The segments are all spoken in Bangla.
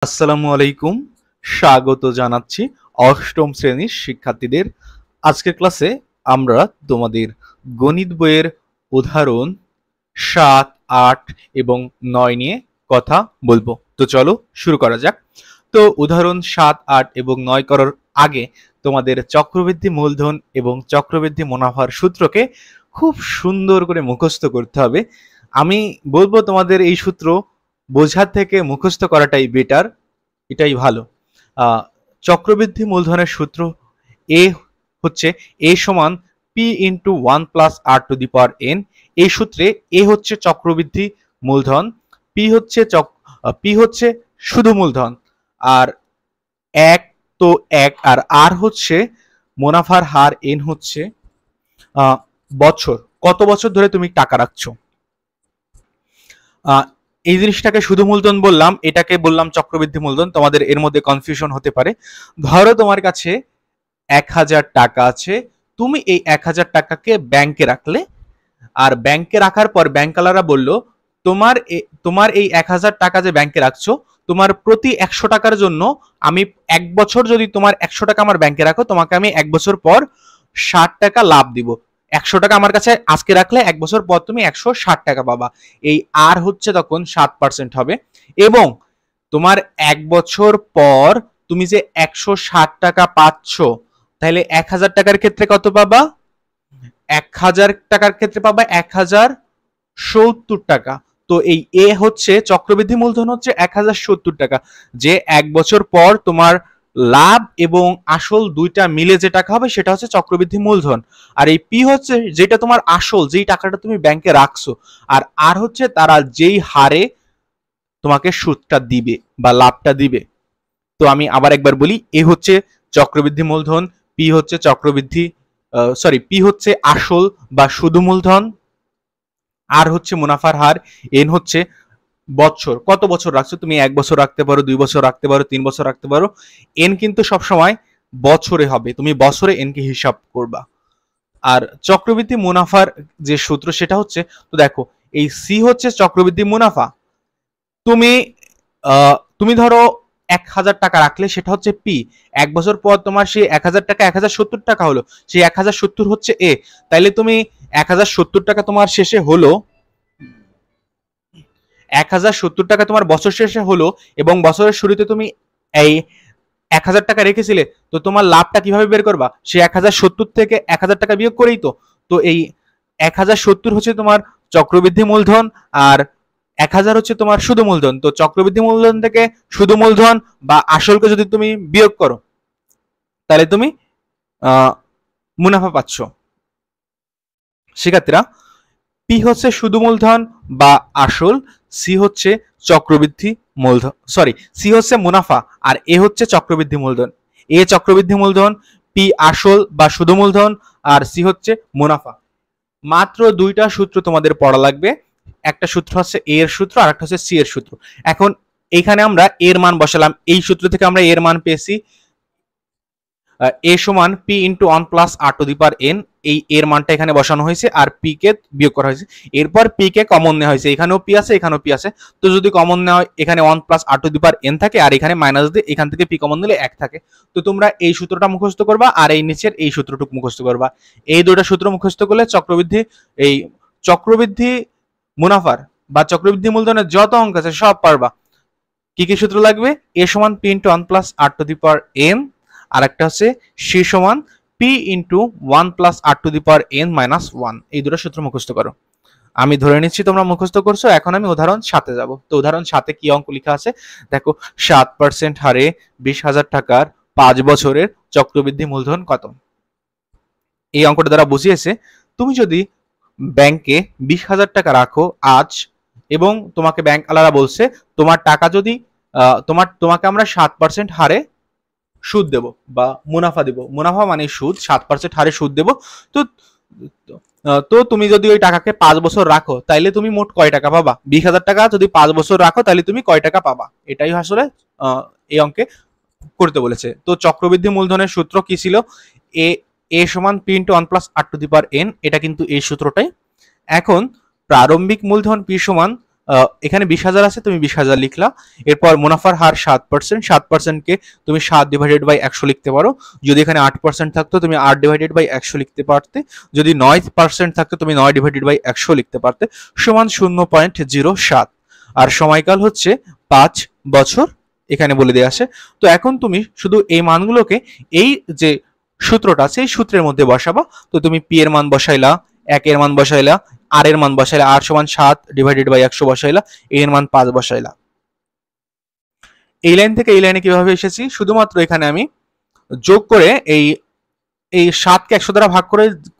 আসসালামু আলাইকুম। স্বাগত জানাচ্ছি অষ্টম শ্রেণীর শিক্ষার্থীদের। আজকের ক্লাসে আমরা তোমাদের গণিত বইয়ের উদাহরণ ৭, ৮ এবং ৯ নিয়ে কথা বলবো। তো চলো শুরু করা যাক। তো উদাহরণ ৭, ৮ এবং ৯ করার আগে তোমাদের চক্রবৃদ্ধি মূলধন এবং চক্রবৃদ্ধি মুনাফার সূত্রকে খুব সুন্দর করে মুখস্থ করতে হবে। আমি বলবো তোমাদের এই সূত্র বোঝার থেকে মুখস্থ করাটাই বেটার, এটাই ভালো। চক্রবৃদ্ধি মূলধনের সূত্র এ হচ্ছে এ সমান পি ইন্টু 1 + r⁴ এই সূত্রে এ হচ্ছে চক্রবৃদ্ধি মূলধন, পি হচ্ছে শুধু মূলধন, আর এক তো এক, আর আর হচ্ছে মুনাফার হার, এন হচ্ছে বছর, কত বছর ধরে তুমি টাকা রাখছো। এই জিনিসটাকে শুধু মূলধন বললাম, এটাকে বললাম চক্রবৃদ্ধি মূলধন, তোমাদের এর মধ্যে কনফিউশন হতে পারে। ধরো তোমার কাছে ১,০০০ টাকা আছে, তুমি এই ১,০০০ টাকাকে ব্যাংকে রাখলে, আর ব্যাংকে রাখার পর ব্যাংকওয়ালারা বললো তোমার এই ১,০০০ টাকা যে ব্যাংকে রাখছো, তোমার প্রতি ১০০ টাকার জন্য আমি ১ বছর, যদি তোমার ১০০ টাকা আমার ব্যাংকে রাখো, তোমাকে আমি ১ বছর পর ৬০ টাকা লাভ দিব। ১০০ টাকা আমার কাছে আজকে রাখলে ১ বছর পর তুমি ১৬০ টাকা পাবা। এই আর হচ্ছে তখন ৭% হবে, এবং তোমার ১ বছর পর তুমি যে ১৬০ টাকা পাচ্ছ, তাহলে ১,০০০ টাকার ক্ষেত্রে কত পাবা? ১,০০০ টাকার ক্ষেত্রে পাবা ১,০৭০ টাকা। তো এই এ হচ্ছে চক্রবৃদ্ধি মূলধন হচ্ছে ১,০৭০ টাকা, যে ১ বছর পর তোমার লাভ এবং আসল দুইটা মিলে যে টাকা হবে সেটা হচ্ছে চক্রবৃদ্ধি মূলধন। আর এই পি হচ্ছে যেটা তোমার আসল, যেই টাকাটা তুমি ব্যাংকে রাখছো, আর আর হচ্ছে তারা যেই হারে তোমাকে সুদটা দিবে বা লাভটা দিবে। তো আমি আবার একবার বলি, এ হচ্ছে চক্রবৃদ্ধি মূলধন, পি হচ্ছে পি হচ্ছে আসল বা শুধু মূলধন, আর হচ্ছে মুনাফার হার, এন হচ্ছে বছর, কত বছর রাখছো তুমি। ১ বছর রাখতে পারো, ২ বছর রাখতে পারো, ৩ বছর রাখতে পারো। এন কিন্তু সবসময় বছরে হবে, তুমি বছরে এনকে হিসাব করবা। আর চক্রবৃদ্ধি মুনাফার যে সূত্র সেটা হচ্ছে, তো দেখো এই সি হচ্ছে চক্রবৃদ্ধি মুনাফা। তুমি তুমি ধরো ১,০০০ টাকা রাখলে, সেটা হচ্ছে পি। ১ বছর পর তোমার সেই ১,০০০ টাকা ১,০৭০ টাকা হলো, সেই ১,০৭০ হচ্ছে এ। তাইলে তুমি ১,০৭০ টাকা তোমার শেষে হলো, ১,০৭০ টাকা তোমার বছর শেষে হলো, এবং বছরের শুরুতে তুমি এই ১,০০০ টাকা রেখেছিলে। তো তোমার লাভটা কিভাবে বের করবা? সে ১,০৭০ থেকে ১,০০০ টাকা বিয়োগ করেই তো। তো এই ১,০৭০ হচ্ছে তোমার চক্রবৃদ্ধি মূলধন, আর ১,০০০ হচ্ছে তোমার শুধু মূলধন। তো চক্রবৃদ্ধি মূলধন থেকে শুধু মূলধন বা আসলকে যদি তুমি বিয়োগ করো, তাহলে তুমি মুনাফা পাচ্ছ। শিক্ষার্থীরা, পি হচ্ছে শুধু মূলধন বা আসল, সি হচ্ছে চক্রবৃদ্ধি মূলধন, সি হচ্ছে মুনাফা, আর এ হচ্ছে চক্রবৃদ্ধি মূলধন। এ চক্রবৃদ্ধি মূলধন, পি আসল বা শুধু মূলধন, আর সি হচ্ছে মুনাফা। মাত্র দুইটা সূত্র তোমাদের পড়া লাগবে, একটা সূত্র হচ্ছে এ এর সূত্র, আর একটা হচ্ছে সি এর সূত্র। এখন এখানে আমরা এর মান বসালাম, এই সূত্র থেকে আমরা এর মান পেয়েছি এ সমান পি ইন্টু 1 + r⁴ এই এর মানটা এখানে বসানো হয়েছে, আর পি কে বিয়োগ করা হয়েছে। এরপর পি কে কমন নেওয়া হয়েছে, এখানেও পি আছে, এখানেও পি আছে। তো যদি কমন নেওয়া হয়, এখানে 1 + r⁴ থাকে, আর এখানে মাইনাস দিয়ে এখান থেকে পি কমন দিলে 1 থাকে। তো তোমরা এই সূত্রটা মুখস্থ করবা, আর এই নিচের এই সূত্রটুকু মুখস্থ করবা। এই দুটো সূত্র মুখস্থ করলে চক্রবৃদ্ধি মুনাফার বা চক্রবৃদ্ধি মূলধনের যত অঙ্ক আছে সব পারবা। কি কি সূত্র লাগবে? এ সমান পি ইন্টু 1 + r⁴, আর একটা হচ্ছে সি সমান পি ইন্টু 1 + r⁴ এই দুটো সূত্র মুখস্থ করো। আমি ধরে নিচ্ছি তোমরা মুখস্থ করছো। এখন আমি উদাহরণ ৭-এ যাব। তো উদাহরণ ৭-এ কি অঙ্ক লেখা আছে দেখো, ৭% হারে ২০,০০০ টাকার ৫ বছরের চক্রবৃদ্ধি মূলধন কত? এই অঙ্কটা দ্বারা বুঝিয়েছে, তুমি যদি ব্যাংকে ২০,০০০ টাকা রাখো আজ, এবং তোমাকে ব্যাংকওয়ালারা বলছে তোমার টাকা যদি তোমাকে আমরা ৭% হারে সুদ দেব বা মুনাফা দেব, মুনাফা মানে সুদ, ৭% হারে সুদ দেব। তো তো তুমি যদি ওই টাকাকে ৫ বছর রাখো, তাইলে তুমি মোট কয় টাকা পাবা? ২০,০০০ টাকা যদি ৫ বছর রাখো, তাহলে তুমি কয় টাকা পাবা? এটাই আসলে এই অঙ্কে করতে বলেছে। তো চক্রবৃদ্ধি মূলধনের সূত্র কি ছিল? এ এ সমান পি ইন্টু 1 + r⁴, এটা কিন্তু এই সূত্রটাই। এখন প্রারম্ভিক মূলধন পি সমান এখানে 20,000 আছে, তুমি 20,000 লিখলা। এরপর মুনাফার হার 7%, 7%কে তুমি 7/100 লিখতে পারো। যদি এখানে 8% থাকতো তুমি 8/100 লিখতে পারতে। যদি 9% থাকতো তুমি 9/100 লিখতে পারতে, সমান 0.07। আর সময়কাল হচ্ছে 5 বছর, এখানে বলে দেওয়া আছে। তো এখন তুমি শুধু এই মানগুলোকে এই যে সূত্রটা আছে এই সূত্রের মধ্যে বসাবা। তো তুমি পি এর মান বসাইলা, 1 এর মান বসাইলা, আর এর মান বসাইলা, আর সমান 7/100 বসাইলা, এর মান 5 বসাইলা। এই লাইন থেকে এই লাইনে কিভাবে এসেছি, শুধুমাত্র এখানে আমি যোগ করে এই 7কে 100 দ্বারা ভাগ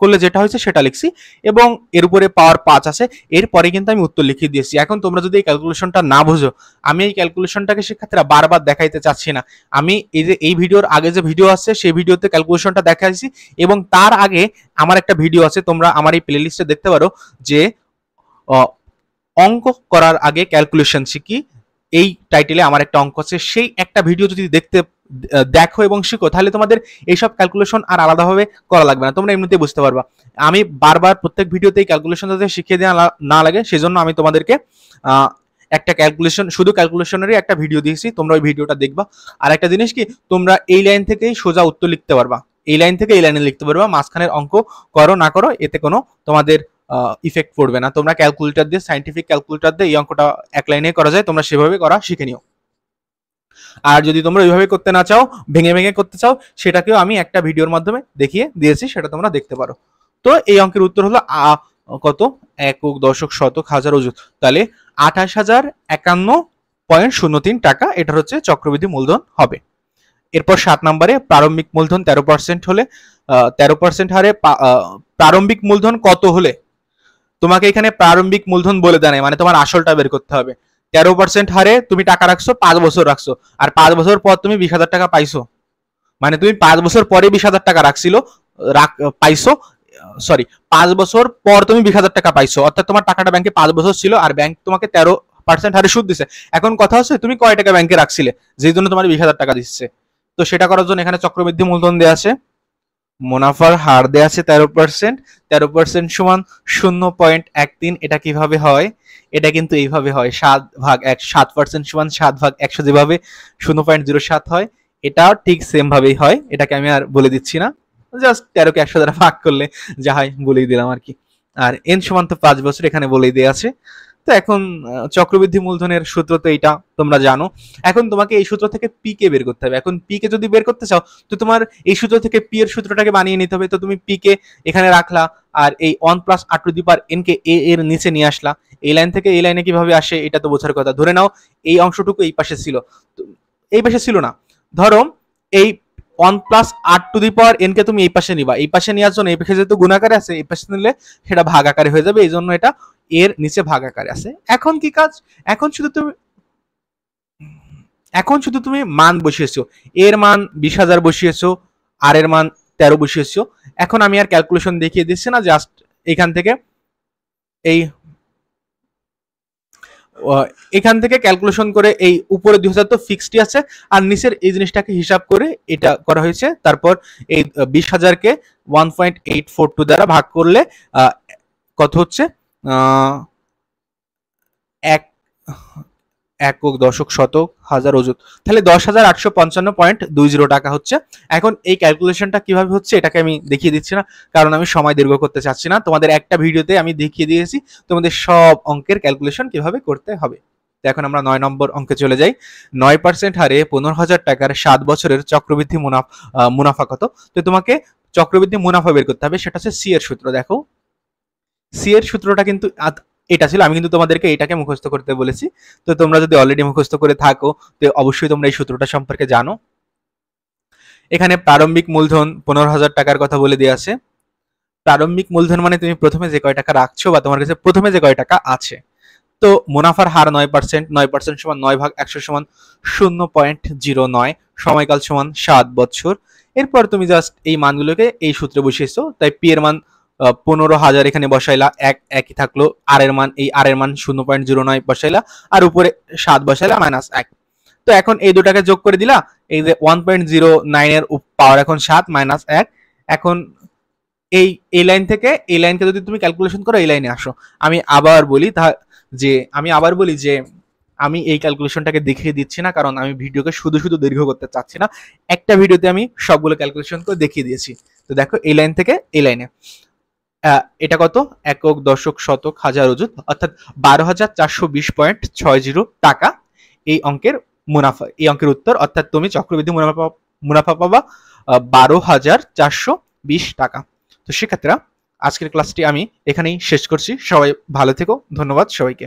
করলে যেটা হয়েছে সেটা লিখছি, এবং এর উপরে পাওয়ার 5 আছে। এরপরে কিন্তু আমি উত্তর লিখে দিয়েছি। এখন তোমরা যদি এই ক্যালকুলেশনটা না বুঝো, আমি এই ক্যালকুলেশনটাকে শিক্ষার্থীরা বারবার দেখাইতে চাচ্ছি না। আমি এই ভিডিওর আগে যে ভিডিও আছে সেই ভিডিওতে ক্যালকুলেশনটা দেখাইছি, এবং তার আগে আমার একটা ভিডিও আছে, তোমরা আমার এই প্লেলিস্টে দেখতে পারো, যে অঙ্ক করার আগে ক্যালকুলেশন শিখি, এই টাইটেলে আমার একটা অঙ্ক আছে। সেই একটা ভিডিও যদি দেখো এবং শিখো, তাহলে তোমাদের এইসব ক্যালকুলেশন আর আলাদাভাবে করা লাগবে না, তোমরা এমনিতেই বুঝতে পারবা। আমি বারবার প্রত্যেক ভিডিওতেই ক্যালকুলেশন যাতে শিখিয়ে দেওয়া না লাগে, সেজন্য আমি তোমাদেরকে একটা ক্যালকুলেশন, শুধু ক্যালকুলেশনেরই একটা ভিডিও দিয়েছি, তোমরা ওই ভিডিওটা দেখবা। আর একটা জিনিস কি, তোমরা এই লাইন থেকেই সোজা উত্তর লিখতে পারবা, এই লাইন থেকে এই লাইনে লিখতে পারবা। মাঝখানের অঙ্ক করো না করো এতে কোনো তোমাদের ইফেক্ট পড়বে না। তোমরা ক্যালকুলেটর দিয়ে, সাইন্টিফিক ক্যালকুলেটর দিয়ে এই অঙ্কটা এক লাইনে করা যায়, তোমরা সেভাবে করা শিখে নিও। আর যদি তোমরা ওইভাবে করতে না চাও, ভেঙে ভেঙে করতে চাও, সেটাকেও আমি একটা ভিডিওর মাধ্যমে দেখিয়ে দিয়েছি, সেটা তোমরা দেখতে পারো। তো এই অঙ্কের উত্তর হলো কত, একক, দশক, শতক, হাজার, অযুত, তাহলে 28,051.03 টাকা এটার হচ্ছে চক্রবৃদ্ধি মূলধন হবে। এরপর 7 নম্বরে প্রারম্ভিক মূলধন 13% হলে 13% হারে প্রারম্ভিক মূলধন কত হলে, তোমাকে এখানে প্রারম্ভিক মূলধন বলে দেয় নাই, মানে তোমার আসলটা বের করতে হবে। 13% হারে তুমি টাকা রাখছো, 5 বছর রাখছো, আর 5 বছর পর তুমি 20,000 টাকা পাইছো, মানে তুমি 5 বছর পরে 20,000 টাকা পাইছো, সরি 5 বছর পর তুমি 20,000 টাকা পাইছো, অর্থাৎ তোমার টাকাটা ব্যাংকে 5 বছর ছিল, আর ব্যাংক তোমাকে 13% হারে সুদ দিছে। এখন কথা হচ্ছে তুমি কয় টাকা ব্যাংকে রাখছিলে, যেই জন্য তোমার 20,000 টাকা দিচ্ছে। তো সেটা করার জন্য এখানে চক্রবৃদ্ধি মূলধন দেওয়া আছে, মুনাফার হার দেওয়া আছে 13%, 13% সমান 0.13। এটা কিভাবে হয়, এটা কিন্তু এইভাবে হয়, 7/1, 7% সমান 7/100, যেভাবে 0.07 হয়, এটাও ঠিক সেম ভাবেই হয়। এটাকে আমি আর বলে দিচ্ছি না, জাস্ট 13কে 100 দ্বারা ভাগ করলে যা হয় বলেই দিলাম আর কি। আর এন সমান তো 5 বছর, এখানে বলেই দেওয়া আছে। তো এখন চক্রবৃদ্ধি মূলধনের সূত্র তো এইটা তোমরা জানো। এখন তোমাকে এই সূত্র থেকে পি কে বের করতে হবে। এখন পি কে যদি বের করতে চাও, তো তোমার এই সূত্র থেকে পি এর সূত্রটাকে বানিয়ে নিতে হবে। তো তুমি পি কে এখানে রাখলা, আর এই 1 + r⁴n কে এ এর নিচে নিয়ে আসলা। এই লাইন থেকে এই লাইনে কিভাবে আসে এটা তো বোঝার কথা। ধরে নাও এই অংশটুকু এই পাশে ছিল, এই পাশে ছিল না, ধরো এই 1 + r⁴n কে তুমি এই পাশে নিবা, এই পাশে নেওয়ার জন্য এই পাশে যেহেতু গুণাকারে আছে, এই পাশে নিলে সেটা ভাগ আকারে হয়ে যাবে, এই জন্য এটা এর নিচে ভাগ আকারে আছে। এখন কি কাজ, এখন শুধু তুমি মান বসিয়েছো, এর মান 20,000 বসিয়েছো, আর এর মান 13 বসিয়েছো। এখন আমি আর ক্যালকুলেশন দেখিয়ে দিচ্ছি না, জাস্ট এখান থেকে ক্যালকুলেশন করে এই উপরে 2000 তো ফিক্সডই আছে, আর নিচের এই জিনিসটাকে হিসাব করে এটা করা হয়েছে। তারপর এই 20,000কে 1.842 দ্বারা ভাগ করলে কত হচ্ছে, একক, দশক, শতক, হাজার, অযুত, তাহলে 10,855.20 টাকা হচ্ছে। এখন এই ক্যালকুলেশনটা কিভাবে হচ্ছে এটাকে আমি দেখিয়ে দিচ্ছি না, কারণ আমি সময় দীর্ঘ করতে চাচ্ছি না। তোমাদের একটা ভিডিওতে আমি দেখিয়ে দিয়েছি তোমাদের সব অঙ্কের ক্যালকুলেশন কিভাবে করতে হবে। তো এখন আমরা 9 নম্বর অঙ্কে চলে যাই। 9% হারে 15,000 টাকার 7 বছরের চক্রবৃদ্ধি মুনাফা কত। তো তোমাকে চক্রবৃদ্ধি মুনাফা বের করতে হবে, সেটা হচ্ছে সি এর সূত্র। দেখো সি এর সূত্রটা কিন্তু এটা ছিল, আমি কিন্তু তোমাদেরকে এটাকে মুখস্থ করতে বলেছি। তো তোমরা যদি অলরেডি মুখস্থ করে থাকো, তো অবশ্যই তোমরা এই সূত্রটা সম্পর্কে জানো। এখানে প্রারম্ভিক মূলধন 15,000 টাকার কথা বলে দেওয়া আছে। প্রারম্ভিক মূলধন মানে তুমি প্রথমে যে কয় টাকা রাখছো, বা তোমার কাছে প্রথমে যে কয় টাকা আছে। তো মুনাফার হার 9%, 9% সমান 9/100 সমান 0.09, সময়কাল সমান 7 বছর। এরপর তুমি জাস্ট এই মানগুলোকে এই সূত্রে বসিয়েছো, তাই পি এর মান 15,000 এখানে বসাইলা, একই থাকলো, আর এর মান 0.09 বসাইলা, আর উপরে 7 বসাইলা, -1। তো এখন এই দুটাকে যোগ করে দিলা, এই যে 1.09 এর পাওয়ার এখন 7 -1, এখন এই এই লাইন থেকে এই লাইনকে যদি তুমি ক্যালকুলেশন করো এই লাইনে আসো। আমি আবার বলি যে আমি এই ক্যালকুলেশনটাকে দেখিয়ে দিচ্ছি না, কারণ আমি ভিডিওকে শুধু শুধু দীর্ঘ করতে চাচ্ছি না। একটা ভিডিওতে আমি সবগুলো ক্যালকুলেশন করে দেখিয়ে দিয়েছি। তো দেখো এই লাইন থেকে এই লাইনে এটা কত, একক দশক শতক হাজার অযুত, অর্থাৎ 12,420.60 টাকা এই অঙ্কের মুনাফা, এই অঙ্কের উত্তর। অর্থাৎ তুমি চক্রবৃদ্ধি মুনাফা পাবা 12,420 টাকা। তো শিক্ষার্থীরা, আজকের ক্লাসটি আমি এখানেই শেষ করছি। সবাই ভালো থেকো, ধন্যবাদ সবাইকে।